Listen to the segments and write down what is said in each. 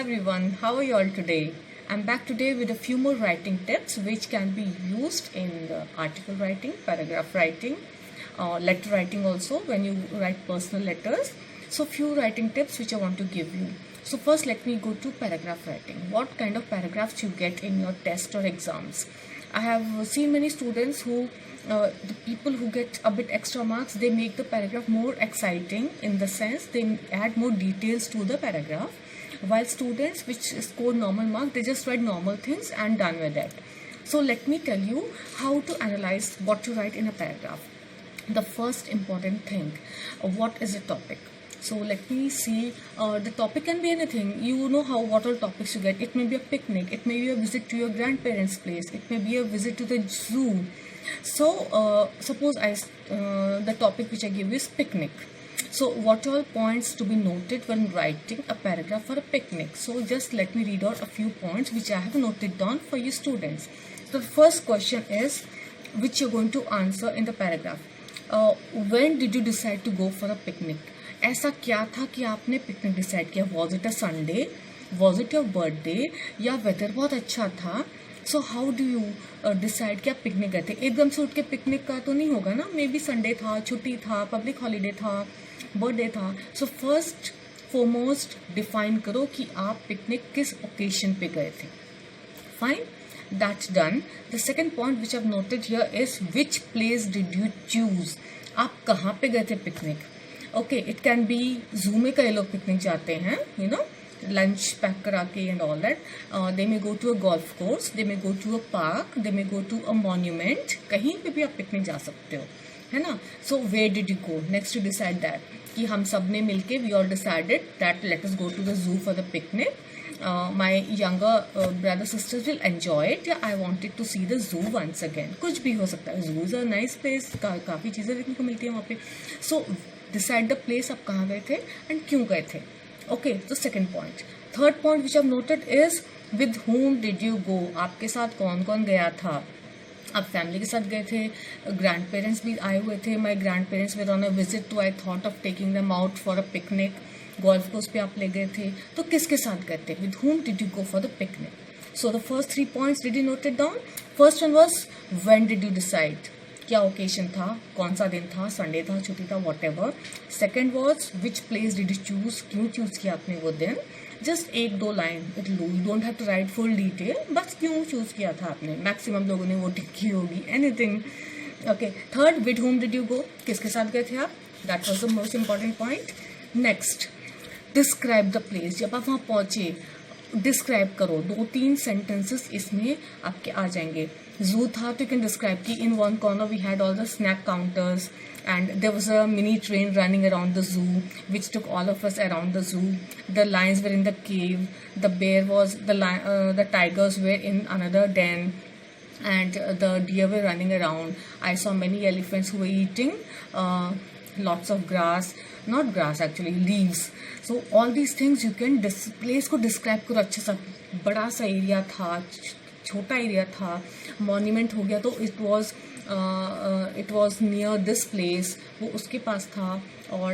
everyone, how are you all today? I'm back today with a few more writing tips which can be used in the article writing, paragraph writing, letter writing also when you write personal letters. So few writing tips which I want to give you. So first let me go to paragraph writing. What kind of paragraphs you get in your test or exams? I have seen many students who the people who get a bit extra marks, they make the paragraph more exciting in the sense they add more details to the paragraph, while students which score normal mark, they just write normal things and done with it. So let me tell you how to analyze what to write in a paragraph. The first important thing, what is the topic? So let me see, the topic can be anything. You know what all topics you get. It may be a picnic, it may be a visit to your grandparents' place, it may be a visit to the zoo. So suppose the topic which I give is picnic. So what all points to be noted when writing a paragraph for a picnic? So just let me read out a few points which I have noted down for you students. So the first question is which you're going to answer in the paragraph. When did you decide to go for a picnic? ऐसा क्या था कि आपने picnic decide किया? Was it a Sunday, was it your birthday, या weather बहुत अच्छा था? So how do you decide कि आप पिकनिक गए थे? एकदम से उठ के पिकनिक का तो नहीं होगा ना, मे बी संडे था, छुट्टी था, पब्लिक हॉलीडे था, बर्थडे था. सो फर्स्ट फॉरमोस्ट डिफाइन करो कि आप पिकनिक किस ओकेशन पे गए थे. Fine, that's done. The second point which I've noted here is which place did you choose? आप कहाँ पे गए थे picnic? Okay, it can be जू में कई लोग पिकनिक जाते हैं, यू नो, लंच पैक करा के and all that. They may go to a golf course, they may go to a park, they may go to a monument. कहीं पे भी आप पिकनिक जा सकते हो, है ना. So where did you go? Next to decide that कि हम सब ने मिलके we all decided that let us go to the zoo for the picnic. My younger brother sisters will enjoy it. Yeah, I wanted to see the zoo once again. कुछ भी हो सकता है. Zoo is a nice place. काफ़ी चीज़ें देखने को मिलती हैं वहाँ पे. So decide the place आप कहाँ गए थे and क्यों गए थे. Okay, तो second point. Third point which I've noted is with whom did you go? आपके साथ कौन कौन गया था? आप फैमिली के साथ गए थे, ग्रैंड पेरेंट्स भी आए हुए थे. My grandparents were on a visit to, I thought of taking them out for a picnic. Golf course पे आप ले गए थे, तो किसके साथ गए थे? With whom did you go for the picnic? So the first 3 points, did you note it down? First one was when did you decide? क्या ओकेशन था, कौन सा दिन था, संडे था, छुट्टी था, whatever. Second was which place did you choose? क्यों चूज किया आपने वो दिन? Just 1-2 line, you don't have to write full detail, बस क्यों चूज किया था आपने. मैक्सिमम लोगों ने वोटिंग की होगी, anything. Okay. Third, with whom did you go? किसके साथ गए थे आप? That was the most important point. Next, describe the place. जब आप वहाँ पहुँचे, डिस्क्राइब करो. 2-3 सेंटेंसेस इसमें आपके आ जाएंगे. जू था तो यू कैन डिस्क्राइब कि in one corner we had all the snack counters and there was a mini train running around the zoo which took all of us around the zoo. The lions were in the cave, the bear was the tigers were in another den, and the deer were running around. I saw many elephants who were eating lots of grass, not grass actually, leaves. So all these things you can place को describe करो अच्छे सा. बड़ा सा area था, छोटा area था, monument हो गया तो it was near this place, वो उसके पास था. और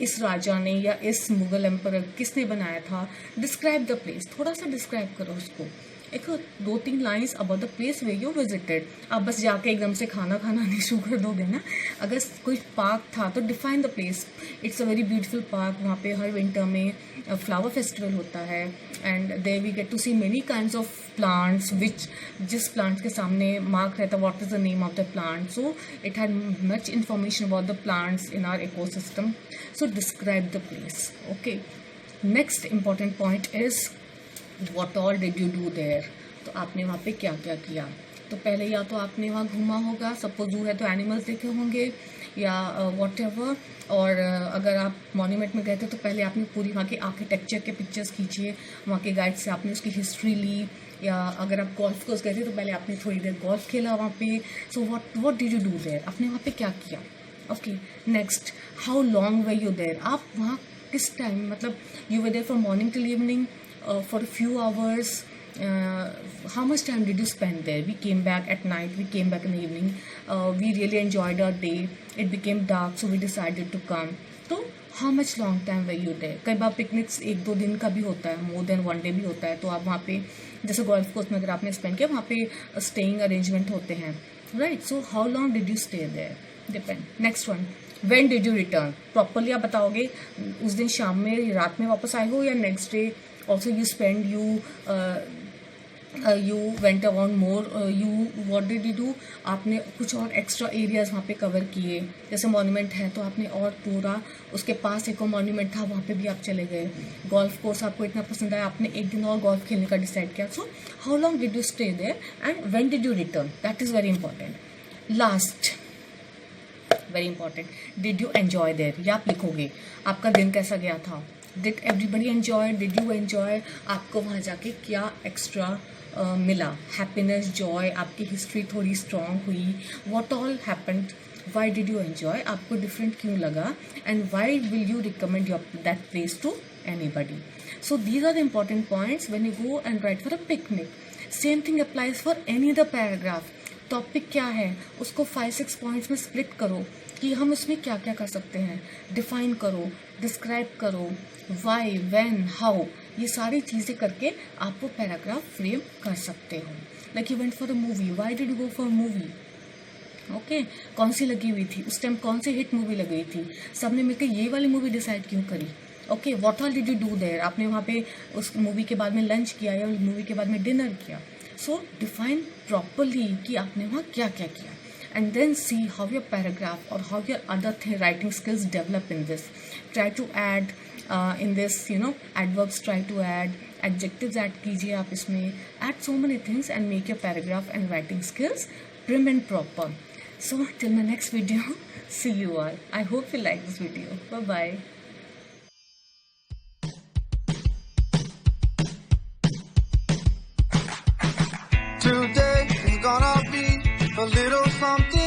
इस राजा ने या इस मुगल एम्पर किसने बनाया था. डिस्क्राइब द प्लेस, थोड़ा सा डिस्क्राइब करो उसको. एक 2-3 lines about the place way you visited. आप बस जाके एकदम से खाना नहीं शुरू कर दोगे ना. अगर कोई पार्क था तो define the place. It's a very beautiful park. वहाँ पे हर विंटर में फ्लावर फेस्टिवल होता है and there we get to see many kinds of plants which जिस प्लांट्स के सामने मार्क रहता है what is the name of the plant. So it had much information about the plants in our ecosystem. So describe the place. Okay. Next important point is what all did you do there? तो आपने वहाँ पे क्या क्या किया. तो पहले या तो आपने वहाँ घूमा होगा, सपोज जू है तो एनिमल्स देखे होंगे या वॉट एवर. और अगर आप मॉन्यूमेंट में गए थे तो पहले आपने पूरी वहाँ के आर्किटेक्चर के पिक्चर्स खींचे, वहाँ के गाइड से आपने उसकी हिस्ट्री ली. या अगर आप गोल्फ कोर्स गए थे तो पहले आपने थोड़ी देर गोल्फ खेला वहाँ पे. So what did you do there? आपने वहाँ पे क्या किया. Okay. Next, how long were you there? आप वहाँ किस टाइम, मतलब you were there from morning till evening, for a few hours. How much time did you spend there? We came back at night, we came back in the evening. We really enjoyed our day. It became dark, so we decided to come. So how much long time way you day. कई बार picnics 1-2 दिन का भी होता है, more than 1 day भी होता है, तो आप वहाँ पे जैसे गोल्फ कोर्स में अगर आपने स्पेंड किया, वहाँ पे स्टेइंग अरेंजमेंट होते हैं, right. So how long did you stay there, depend. Next one, when did you return. Properly आप बताओगे उस दिन शाम में, रात में वापस आए हो, या next day also you spend, you went around more, what did you do. आपने कुछ और एक्स्ट्रा एरियाज वहाँ पे कवर किए, जैसे मॉन्यूमेंट है तो आपने और पूरा उसके पास एक और मॉन्यूमेंट था, वहाँ पे भी आप चले गए. गोल्फ कोर्स आपको इतना पसंद आया, आपने एक दिन और गोल्फ खेलने का डिसाइड किया. So how long did you stay there and when did you return, that is very important. Last, very important, did you enjoy there. या आप लिखोगे आपका दिन कैसा गया था. Did everybody enjoy, did you enjoy, आपको वहाँ जाके क्या एक्स्ट्रा मिला, हैप्पीनेस, जॉय, आपकी हिस्ट्री थोड़ी स्ट्रांग हुई, what all happened, why did you enjoy, आपको डिफरेंट क्यों लगा, and why will you recommend your that place to anybody. So these are the important points when you go and write for a picnic. Same thing applies for any other paragraph. Topic क्या है उसको 5-6 points में split करो कि हम उसमें क्या क्या कर सकते हैं. डिफाइन करो, डिस्क्राइब करो, वाई, व्हेन, हाउ, ये सारी चीज़ें करके आप वो पैराग्राफ फ्रेम कर सकते हो. Like you went for a movie, Y did you go for movie. Okay, कौन सी लगी हुई थी उस टाइम, कौन सी हिट मूवी लग गई थी, सबने मिलकर ये वाली मूवी डिसाइड क्यों करी. Okay, what all did you do there, आपने वहाँ पे उस मूवी के बाद में लंच किया या मूवी के बाद में डिनर किया. सो डिफाइन प्रॉपरली कि आपने वहाँ क्या क्या किया, and then see how your paragraph or how your other writing skills develop in this. Try to add in this, adverbs, try to add adjectives, add कीजिए आप इसमें, add so many things and make your paragraph and writing skills prim and proper. So till my next video, see you all. I hope you like this video. Bye bye. Today is gonna be a little something